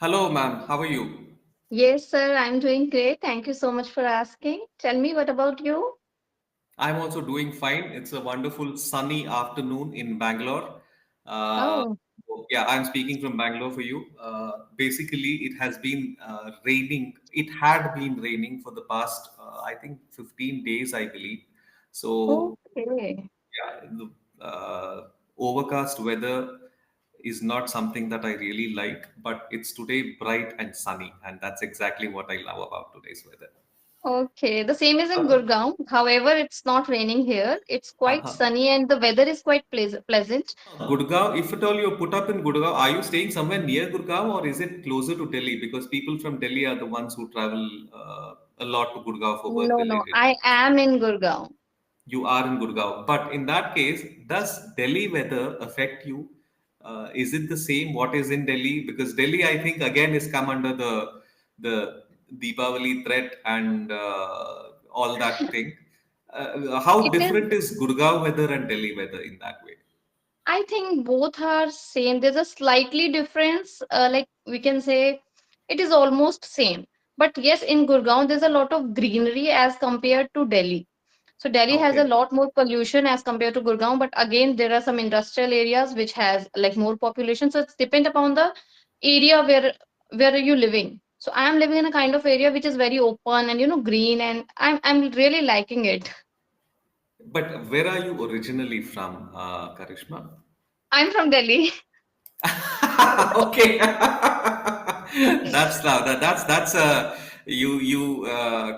Hello, ma'am. How are you? Yes, sir, I'm doing great. Thank you so much for asking. Tell me, what about you? I'm also doing fine. It's a wonderful sunny afternoon in Bangalore. Uh, Oh, yeah, I'm speaking from Bangalore for you. Basically, it has been raining. It had been raining for the past, I think, 15 days, I believe. So, okay. yeah, the overcast weather is not something that I really like, but it's today bright and sunny, and that's exactly what I love about today's weather. Okay. The same is in Uh, Gurgaon. However, it's not raining here. It's quite uh-huh. sunny and the weather is quite pleasant. Gurgaon, if at all you're put up in Gurgaon, are you staying somewhere near Gurgaon or is it closer to Delhi? Because people from Delhi are the ones who travel a lot to Gurgaon for work No, no, related I things. am in Gurgaon. You are in Gurgaon. But in that case, does Delhi weather affect you? Is it the same what is in Delhi? Because Delhi, I think, again is come under the Deepavali threat and all that thing. How It is, different is Gurgaon weather and Delhi weather in that way? I think both are same. There's a slightly difference. Like we can say it is almost same. But yes, in Gurgaon, there's a lot of greenery as compared to Delhi. So Delhi has a Okay. lot more pollution as compared to Gurgaon, but again there are some industrial areas which has like more population. So it's depend upon the area where are you living. So I am living in a kind of area which is very open and green, and I'm really liking it. But where are you originally from, Karishma? I'm from Delhi. Okay, that's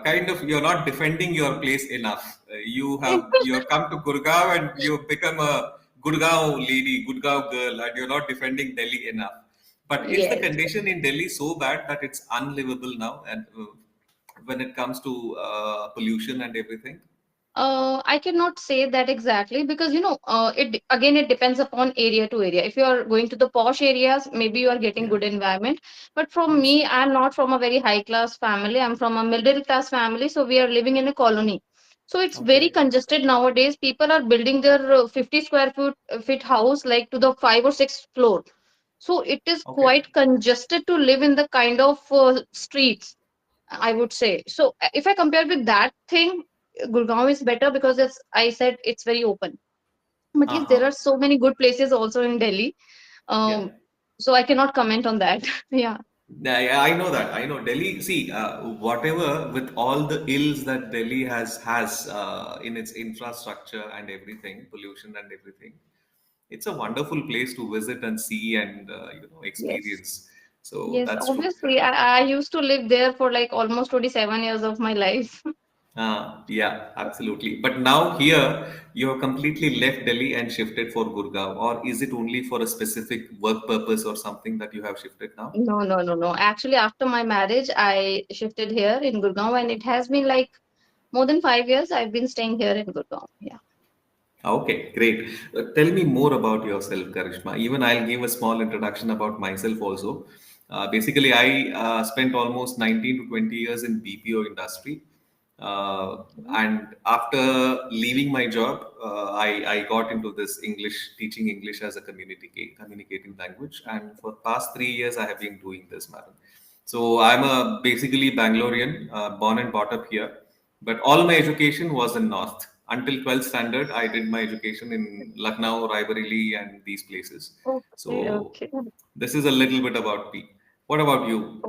kind of you're not defending your place enough. You're come to Gurgaon and you've become a Gurgaon lady, Gurgaon girl, and you're not defending Delhi enough. But is the Yes. condition in Delhi so bad that it's unlivable now? And when it comes to pollution and everything? I cannot say that exactly because it depends upon area to area. If you are going to the posh areas, maybe you are getting Yeah. good environment. But from Yes. me, I'm not from a very high class family. I'm from a middle class family, so we are living in a colony. So it's very Okay. congested nowadays. People are building their 50 square foot house like to the 5 or 6 floor. So it is Okay. quite congested to live in the kind of streets, I would say. So if I compare with that thing, Gurgaon is better because I said it's very open. But yes, there are Uh-huh. so many good places also in Delhi. Yeah. Um, so I cannot comment on that. Yeah. Yeah, yeah, I know that. I know Delhi. See, whatever with all the ills that Delhi has in its infrastructure and everything, pollution and everything, it's a wonderful place to visit and see and Yes. experience. So Yes. that's true. Obviously, I used to live there for like almost 27 years of my life. Yeah, absolutely. But now here you have completely left Delhi and shifted for Gurgaon, or is it only for a specific work purpose or something that you have shifted now? No, no, no, no. Actually, after my marriage, I shifted here in Gurgaon, and it has been like more than 5 years I've been staying here in Gurgaon. Yeah. Okay, great. Tell me more about yourself, Karishma. Even I'll give a small introduction about myself also. Basically, I spent almost 19 to 20 years in BPO industry. And after leaving my job, I got into this English, teaching English as a communicating language. And for past 3 years, I have been doing this, madam. So I'm a basically Bangalorean, born and brought up here, but all my education was in North. Until 12th standard, I did my education in Lucknow, Raebareli, and these places. Okay, So okay. this is a little bit about me. What about you?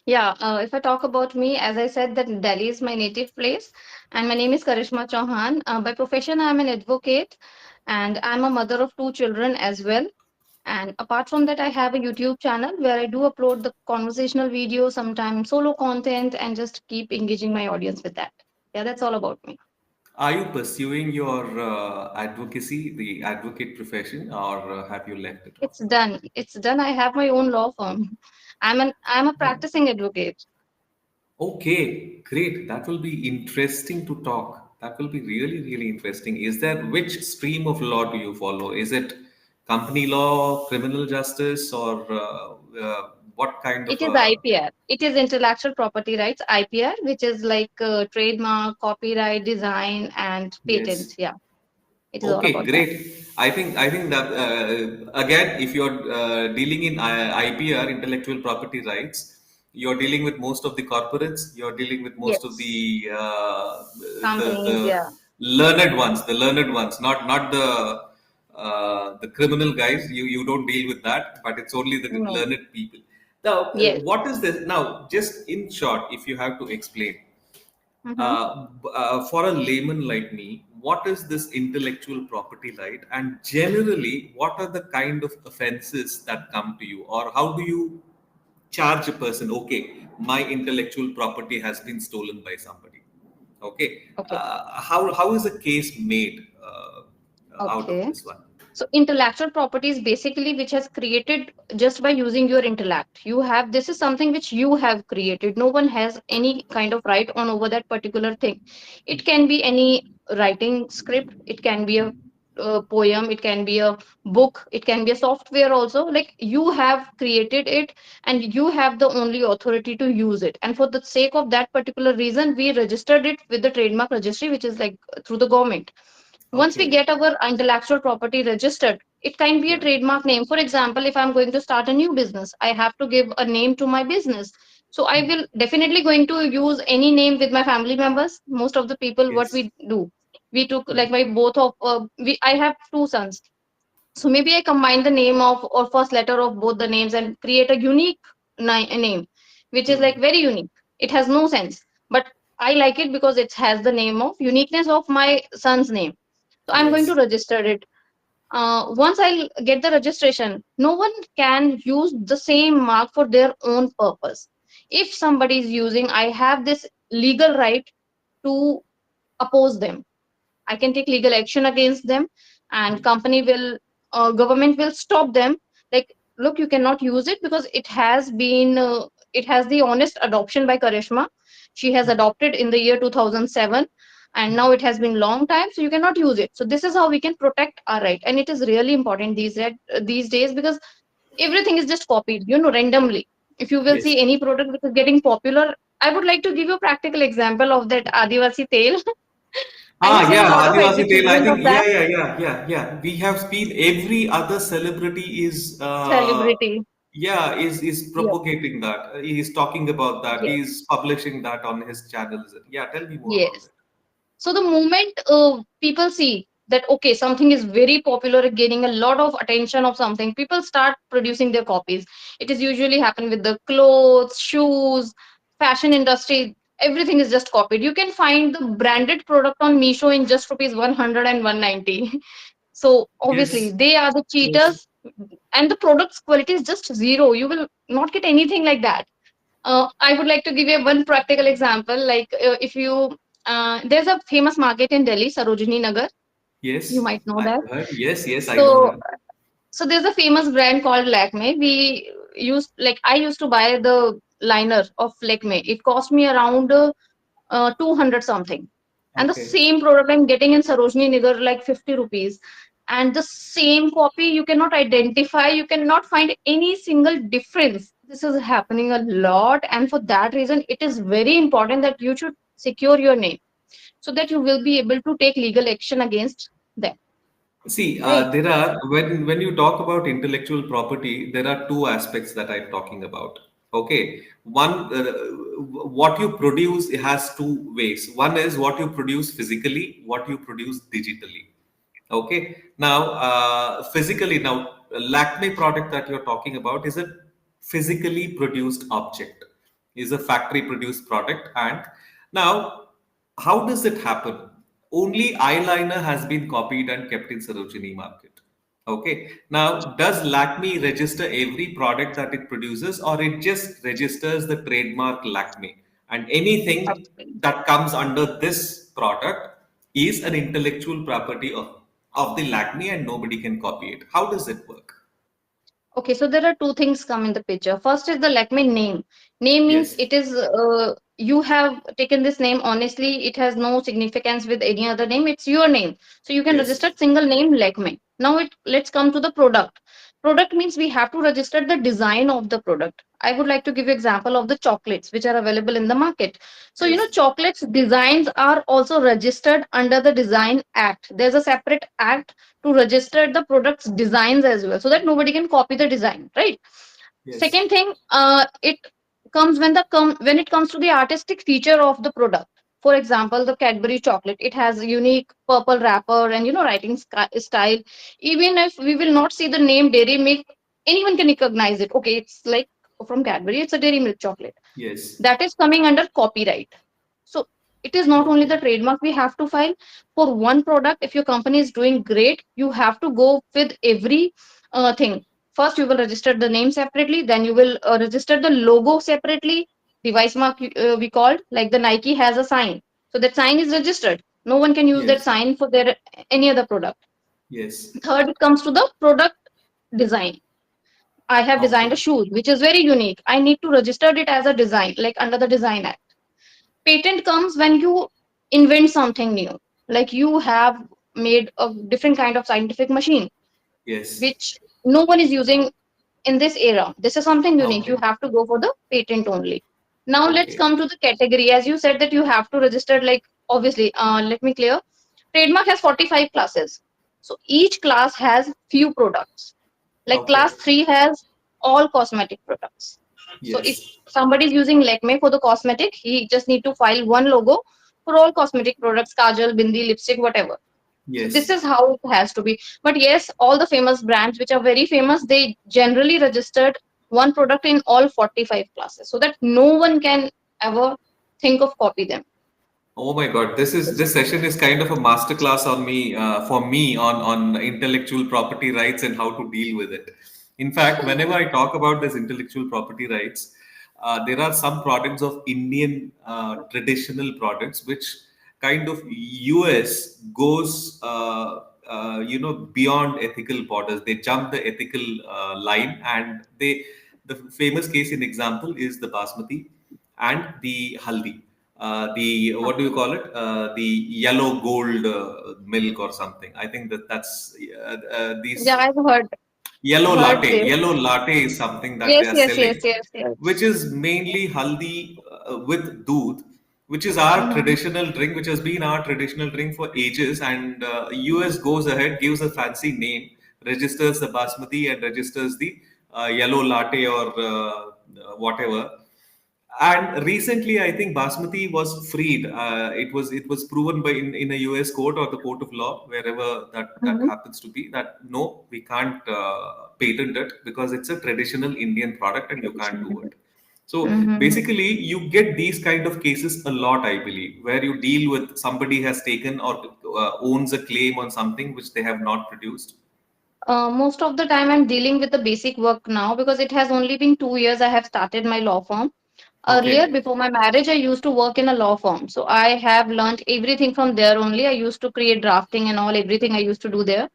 Yeah, if I talk about me, as I said, that Delhi is my native place, and my name is Karishma Chauhan. By profession, I'm an advocate, and I'm a mother of two children as well. And apart from that, I have a YouTube channel where I do upload the conversational videos, sometimes solo content, and just keep engaging my audience with that. Yeah, that's all about me. Are you pursuing your advocacy, the advocate profession, or have you left it off? It's done. It's done. I have my own law firm. I'm a practicing advocate. Okay, great. That will be interesting to talk. That will be really, really interesting. Is there which stream of law do you follow? Is it company law, criminal justice, or what kind of It is a? IPR. It is intellectual property rights, IPR, which is like trademark, copyright, design, and patents. Yes. Yeah. It is all Okay, about that. great. I think that again, if you're dealing in IPR, intellectual property rights, you're dealing with most of the corporates. You're dealing with most of Yes. the Companies, yeah. learned ones, not the criminal guys. You don't deal with that, but it's only the No. learned people. Now, Yes. what is this? Now, just in short, if you have to explain Mm-hmm. for a layman like me, what is this intellectual property right? And generally, what are the kind of offenses that come to you? Or how do you charge a person? Okay, my intellectual property has been stolen by somebody. Okay, Okay. how is a case made out of Okay. this one? So intellectual property is basically which has created just by using your intellect. You have, this is something which you have created. No one has any kind of right on over that particular thing. It can be any writing script. It can be a poem. It can be a book. It can be a software also. Like you have created it, and you have the only authority to use it. And for the sake of that particular reason, we registered it with the trademark registry, which is like through the government. Once we Okay, get our intellectual property registered, it can be a yeah, trademark name. For example, if I'm going to start a new business, I have to give a name to my business. So I will definitely going to use any name with my family members. Most of the people, what yes, we do, we took like my both of we I have two sons. So maybe I combine the name of or first letter of both the names and create a unique name, which is like hmm, very unique. It has no sense, but I like it because it has the name of uniqueness of my son's name. So I'm going to yes, register it. Once I'll get the registration, no one can use the same mark for their own purpose. If somebody is using, I have this legal right to oppose them. I can take legal action against them, and company will, government will stop them. Like, look, you cannot use it because it has the honest adoption by Karishma. She has adopted in the year 2007, and now it has been long time, so you cannot use it. So this is how we can protect our right, and it is really important these days because everything is just copied, randomly. If you will yes. see any product which is getting popular, I would like to give you a practical example of that Adivasi tail. I have Ah, seen a yeah, lot of Adivasi Tale. I advertisement think, of yeah, that yeah, yeah, yeah, yeah. We have seen every other celebrity is, celebrity. yeah, is Yep. propagating that. He is talking about that. He Yes. is publishing that on his channels. Yeah, tell me more about Yes. it. So the moment people see that okay, something is very popular, gaining a lot of attention of something, people start producing their copies. It is usually happen with the clothes, shoes, fashion industry. Everything is just copied. You can find the branded product on Meesho in just rupees 100 and 190. So obviously Yes, they are the yes, cheaters, and the product's quality is just zero. You will not get anything like that. I would like to give you one practical example. Like if you, there's a famous market in Delhi, Sarojini Nagar. You yes. might know I that. heard. Yes, yes, I know So, that. so there's a famous brand called Lakme. I used to buy the liner of Lakme. It cost me around 200 something. And the Okay. same product I'm getting in Sarojini Nagar like 50 rupees. And the same copy you cannot identify, you cannot find any single difference. This is happening a lot, and for that reason, it is very important that you should secure your name so that you will be able to take legal action against them. See, Right? there are when you talk about intellectual property, there are two aspects that I'm talking about. Okay, one, what you produce has two ways. One is what you produce physically, what you produce digitally. Okay, now physically, now Lakme product that you're talking about is a physically produced object, is a factory produced product, and now how does it happen? Only eyeliner has been copied and kept in Sarojini market. Okay. Now, does Lakme register every product that it produces, or it just registers the trademark Lakme? And anything Absolutely. that comes under this product is an intellectual property of the Lakme, and nobody can copy it. How does it work? Okay, so there are two things come in the picture. First is the Lakme name. Name means Yes. it is you have taken this name honestly. It has no significance with any other name. It's your name, so you can Yes. register single name Lakme. Now let's come to the product. Product means we have to register the design of the product. I would like to give you example of the chocolates which are available in the market. So, Yes. chocolates designs are also registered under the Design Act. There's a separate act to register the product's designs as well, so that nobody can copy the design, right? Yes. Second thing, it comes when it comes to the artistic feature of the product. For example, the Cadbury chocolate, it has a unique purple wrapper and writing style. Even if we will not see the name Dairy Milk, anyone can recognize it. Okay, it's like from Cadbury, it's a Dairy Milk chocolate. Yes. That is coming under copyright. So it is not only Okay. the trademark we have to file for one product. If your company is doing great, you have to go with every thing. First, you will register the name separately, then you will register the logo separately. Device mark we called, like the Nike has a sign. So that sign is registered. No one can use that Yes. sign for their any other product. Yes. Third, it comes to the product design. I have designed a Okay. shoe which is very unique. I need to register it as a design, like under the Design Act. Patent comes when you invent something new, like you have made a different kind of scientific machine Yes. which no one is using in this era. This is something unique. You Okay. have to go for the patent only. Now let's Okay. come to the category. As you said that you have to register, like obviously, let me clear. Trademark has 45 classes. So each class has few products. Like class Okay. 3 has all cosmetic products. So if Yes. somebody is using Lakme for the cosmetic, he just need to file one logo for all cosmetic products, kajal, bindi, lipstick, whatever. So this Yes. is how it has to be. But yes, all the famous brands which are very famous, they generally registered one product in all 45 classes so that no one can ever think of copy them. Oh my God, this session is kind of a masterclass on me for me on intellectual property rights and how to deal with it. In fact, whenever I talk about this intellectual property rights, there are some products of Indian traditional products which kind of US goes beyond ethical borders. They jump the ethical line, and the famous case in example is the basmati and the haldi, the what do you call it, the yellow gold milk or something. I think that's Yeah, these I've heard this. yellow latte is something that they Yes, are yes, yes, selling, yes, yes. which is mainly haldi with doodh, which is our Mm-hmm. traditional drink, which has been our traditional drink for ages. And US goes ahead, gives a fancy name, registers the basmati and registers the yellow latte or whatever. And recently, I think basmati was freed. It was proven by in a US court or the court of law, wherever that Mm-hmm. happens to be, that no, we can't patent it because it's a traditional Indian product and you can't do it. So Mm-hmm. basically, you get these kind of cases a lot, I believe, where you deal with somebody has taken or owns a claim on something which they have not produced. Most of the time, I'm dealing with the basic work now because it has only been 2 years I have started my law firm. Earlier, Okay. before my marriage, I used to work in a law firm. So I have learned everything from there only. I used to create drafting and all, everything I used to do there.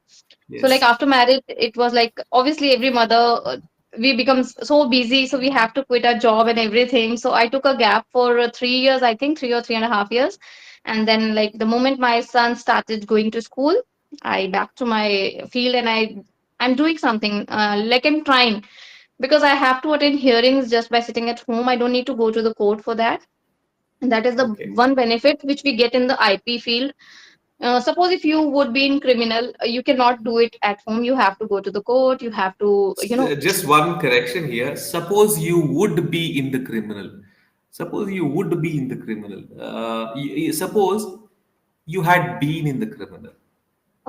So like Yes. after marriage, it was like obviously every mother, we become so busy, so we have to quit our job and everything. So I took a gap for 3 years, I think 3 or 3.5 years, and then like the moment my son started going to school, I back to my field and I'm doing something like I'm trying because I have to attend hearings just by sitting at home. I don't need to go to the court for that. And that is the Okay. one benefit which we get in the IP field. Suppose if you would be in criminal, you cannot do it at home. You have to go to the court. You have to, Just one correction here. Suppose you would be in the criminal. Suppose you would be in the criminal. Suppose you had been in the criminal.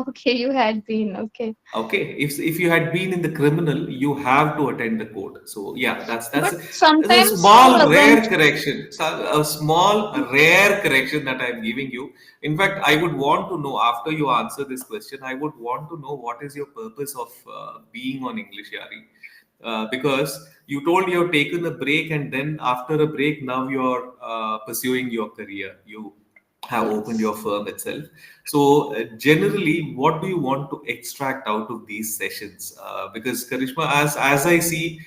okay, you had been, okay. Okay, if you had been in the criminal, you have to attend the court. So yeah, that's But a sometimes so small rare doesn't. correction. So a small rare correction that I'm giving you. In fact, I would want to know after you answer this question. I would want to know what is your purpose of being on English Yari, because you told you have taken a break, and then after a break, now you're pursuing your career. You have opened Yes. your firm itself. So, generally, what do you want to extract out of these sessions? Because Karishma, as I see,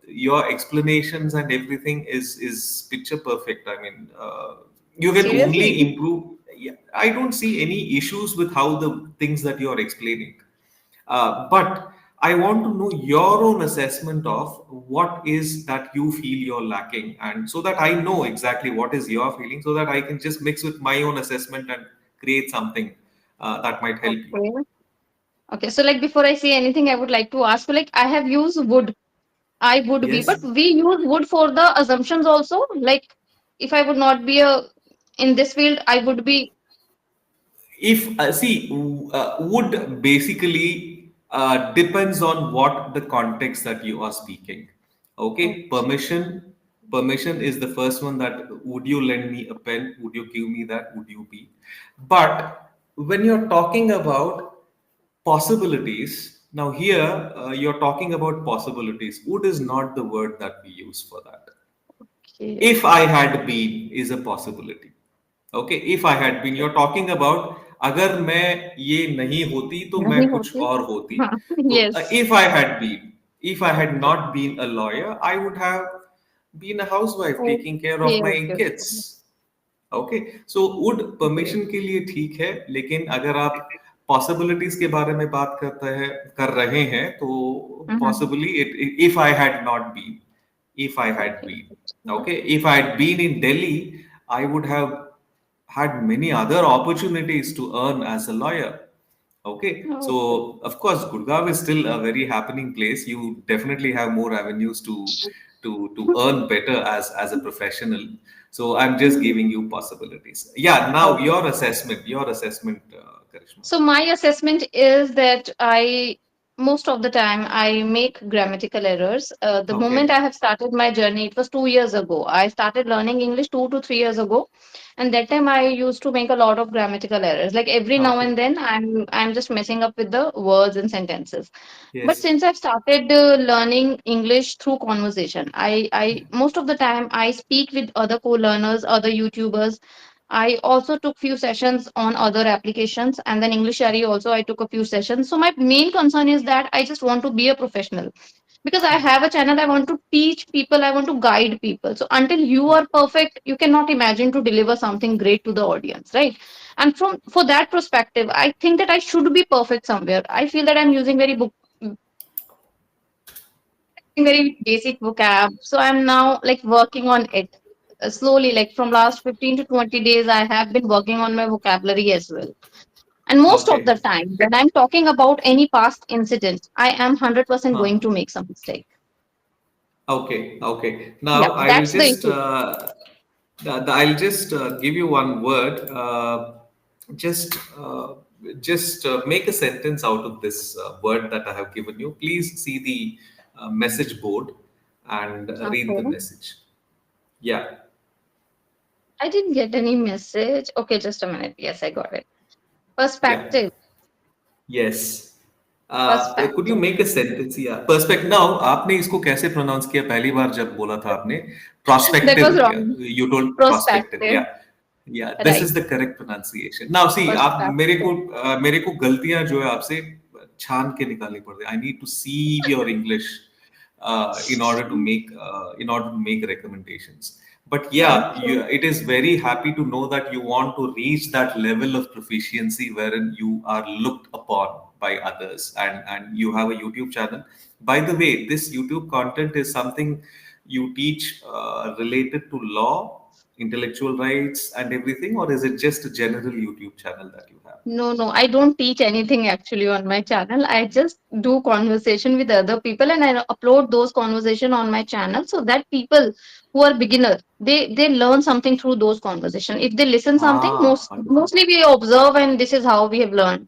your explanations and everything is picture perfect. I mean, you can only Seriously. improve. Yeah, I don't see any issues with how the things that you are explaining. But I want to know your own assessment of what is that you feel you're lacking, and so that I know exactly what is your feeling, so that I can just mix with my own assessment and create something that might help you. Okay. Okay. So like before I say anything, I would like to ask you, like I have used would. I would be, but Yes. we use would for the assumptions also. Like if I would not be a in this field, I would be. If see, would basically depends on what the context that you are speaking. Okay, Okay. permission is the first one. That would you lend me a pen, would you give me that, would you be. But when you're talking about possibilities, now here you're talking about possibilities. Would is not the word that we use for that. Okay. If I had been is a possibility. Okay, if I had been, you're talking about अगर मैं ये नहीं होती तो मैं नहीं कुछ होती. और होती. हाँ. तो Yes. if I had not been a lawyer, I would have been a housewife taking care of Okay. my Okay. kids. Okay, so would Okay. Permission के लिए ठीक है, लेकिन अगर आप पॉसिबिलिटीज के बारे में बात कर रहे हैं तो Mhm. Possibly it if I had not been if I had Okay. been. Okay, if I had been in Delhi, I would have had many other opportunities to earn as a lawyer. Okay, so Okay. of course, Gurgaon is still a very happening place. You definitely have more avenues to earn better as a professional. So I'm just giving you possibilities. Yeah. Now Okay. your assessment, Karishma. So my assessment is that I most of the time I make grammatical errors. The moment I Okay. have started my journey, it was 2 years ago. I started learning English 2 to 3 years ago, and that time I used to make a lot of grammatical errors. Like every now and Okay. then, I'm just messing up with the words and sentences. But Yes. since I've started learning English through conversation, I most of the time I speak with other co-learners, other YouTubers. I also took few sessions on other applications, and then Englishyaari also I took a few sessions. So my main concern is that I just want to be a professional because I have a channel. I want to teach people. I want to guide people. So until you are perfect, you cannot imagine to deliver something great to the audience, right? And from for that perspective, I think that I should be perfect somewhere. I feel that I'm using very basic vocab. So I'm now like working on it slowly, like from last 15 to 20 days, I have been working on my vocabulary as well. And most of the Okay. time, when I'm talking about any past incident, I am 100% going Huh. to make some mistake. Okay, okay. Yeah, Now that's the issue. I'll just give you one word. Just make a sentence out of this word that I have given you. Please see the message board and read the Okay. message. Yeah, I didn't get any message. Okay, just a minute. Yes, I got it. yeah. Perspective. Yes. Could you Perspective. make a sentence? Yeah. Perspective. Now, आपने इसको कैसे pronounce किया? पहली बार जब बोला था आपने That prospective was किया. wrong. You told prospective. Prospective. Yeah. Yeah. This Right. is the correct pronunciation. Now, see, आप Perspective. मेरे को गलतियां जो है आपसे छान के निकालनी पड़ती. I need to see your English in order to make recommendations. But yeah, Okay. it is very happy to know that you want to reach that level of proficiency wherein you are looked upon by others, and you have a YouTube channel. By the way, this YouTube content is something you teach related to law, intellectual rights, and everything, or is it just a general YouTube channel that you have? No, no, I don't teach anything actually on my channel. I just do conversation with other people and I upload those conversation on my channel so that people who are beginner, they learn something through those conversation. If they listen something, Ah, wonderful. mostly we observe and this is how we have learned.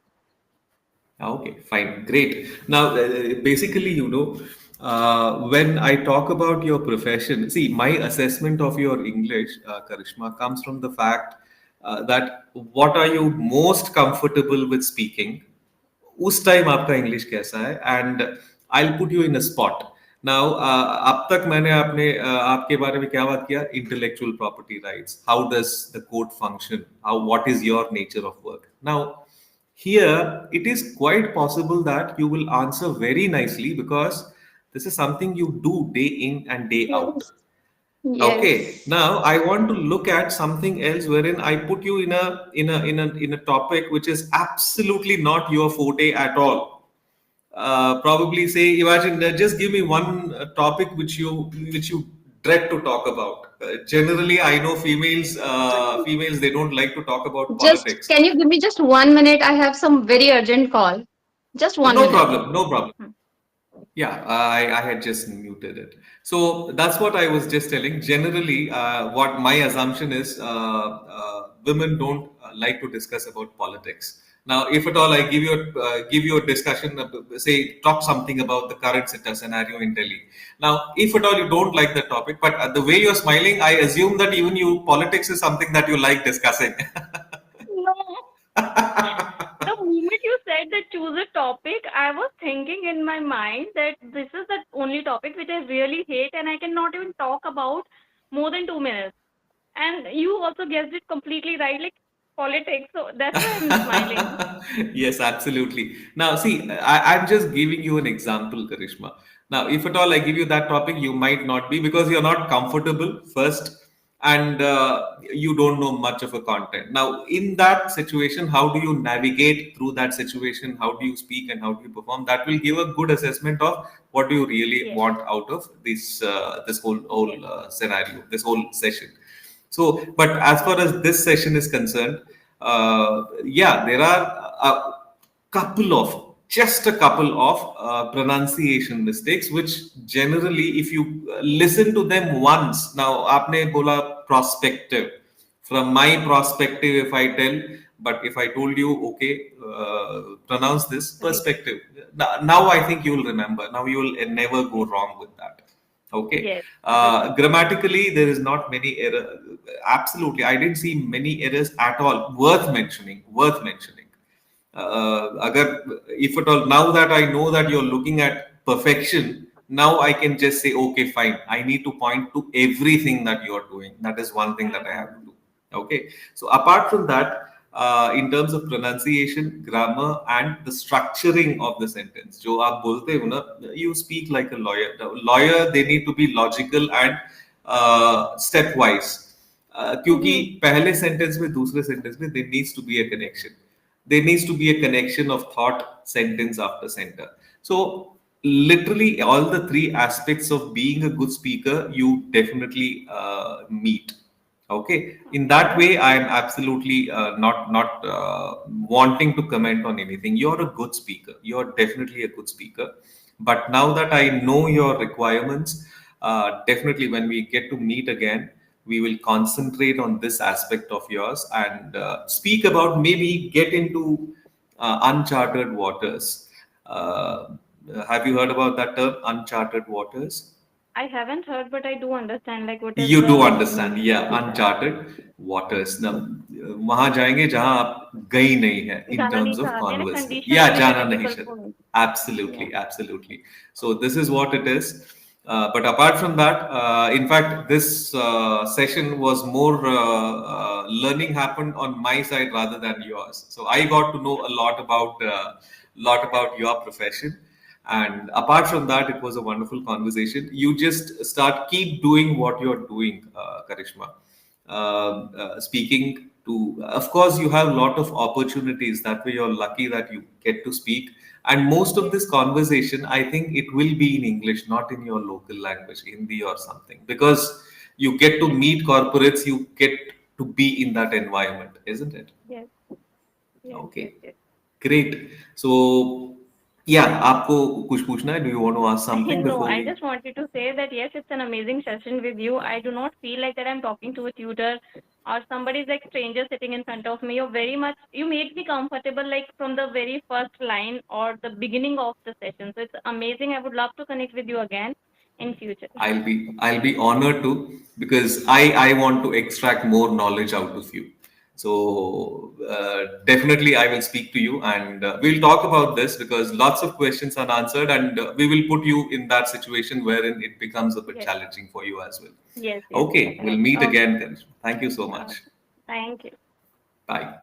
Okay, fine, great. Now, basically, when I talk about your profession, see, my assessment of your English, Karishma, comes from the fact that what are you most comfortable with speaking? उस time आपका English कैसा है and I will put you in a spot now अब तक मैंने आपके बारे में क्या बात किया intellectual property rights how does the code function how what is your nature of work now here it is quite possible that you will answer very nicely because this is something you do day in and day out. Yes. Okay, Yes. now I want to look at something else wherein I put you in a topic which is absolutely not your forte at all. probably say, imagine, just give me one topic which you dread to talk about. Generally, I know females they don't like to talk about Just politics. can you give me just 1 minute? I have some very urgent call. Just one No minute. problem, no problem. Hmm. Yeah, I had just muted it. So that's what I was just telling. Generally, what my assumption is, women don't like to discuss about politics. Now, if at all I give you a discussion, say talk something about the current scenario in Delhi. Now, if at all you don't like the topic, but the way you're smiling, I assume that even you politics is something that you like discussing. No, the moment you said that choose a topic, I was thinking in my mind that this is the only topic which I really hate and I cannot even talk about more than 2 minutes. And you also guessed it completely right, like politics. So that's why I'm smiling. Yes, absolutely. Now, see, I'm just giving you an example, Karishma. Now, if at all I give you that topic, you might not be because you're not comfortable first, and you don't know much of a content. Now, in that situation, how do you navigate through that situation? How do you speak and how do you perform? That will give a good assessment of what do you really Yes, want out of this whole yes, scenario, this whole session. So, but as far yes. as this session is concerned, yeah, there are a just a couple of pronunciation mistakes, which generally, if you listen to them once, now, aapne bola prospective. From my perspective, if I tell, but if I told you, okay, pronounce this Right. perspective. Now I think you will remember. Now you will never go Yes, wrong with that. Okay. yes, right. Grammatically, there is not many error. Absolutely, I didn't see many errors at all. Worth mentioning. Worth mentioning. If at all, now that I know that you're looking at perfection, now I can just say, okay, fine. I need to point to everything that you're doing. That is one thing that I have to Mm-hmm. do. Okay. So apart from that, in terms of pronunciation, grammar, and the structuring of the sentence, जो आप बोलते हो ना, you speak like a lawyer. The lawyer, they need to be logical and stepwise. क्योंकि Mm-hmm. पहले sentence में दूसरे sentence में there needs to be a connection. There needs to be a connection of thought, sentence after center. So literally all the three aspects of being a good speaker you definitely meet. Okay, in that Okay. way I am absolutely not wanting to comment on anything. You're a good speaker, you're definitely a good speaker, but now that I know your requirements, definitely when we get to meet again, we will concentrate on this aspect of yours and speak about, maybe get into uncharted waters. Have you heard about that term, uncharted waters? I haven't heard, but I do understand like what is You do the understand, meaning yeah, of that. uncharted waters. Now, वहां जाएंगे जहां आप गई नहीं है in जाना नहीं terms of चाहते ना, conversation. कंडीशन Yeah, इतनी जाना नहीं डिफिकल्ट चाहते. हो. Absolutely, Yeah. absolutely. So this is what it is. But apart from that, in fact, this session was more learning happened on my side rather than yours. So I got to know a lot about your profession. And apart from that, it was a wonderful conversation. You just keep doing what you're doing, Karishma. Speaking to, of course, you have a lot of opportunities. That way, you're lucky that you get to speak. And most of Yes. this conversation, I think it will be in English, not in your local language, Hindi or something, because you get to Yes. meet corporates, you get to be in that environment, isn't it? Yes. Yes. Yes. Okay. Yes. Great. So, yeah, आपको कुछ पूछना है? Do you want to ask something No, before I we? just wanted to say that yes, it's an amazing session with you. I do not feel like that I'm talking to a tutor or somebody's like stranger sitting in front of me. You're very much, you made me comfortable like from the very first line or the beginning of the session. So it's amazing. I would love to connect with you again in future. I'll be honored to, because I want to extract more knowledge out of you. So definitely I will speak to you and we'll talk about this, because lots of questions unanswered, and we will put you in that situation wherein it becomes a bit Yes, challenging for you as well. yes, yes, Okay, we'll definitely. meet Okay, again, Kanishma. Thank you so much. okay. Thank you. Bye.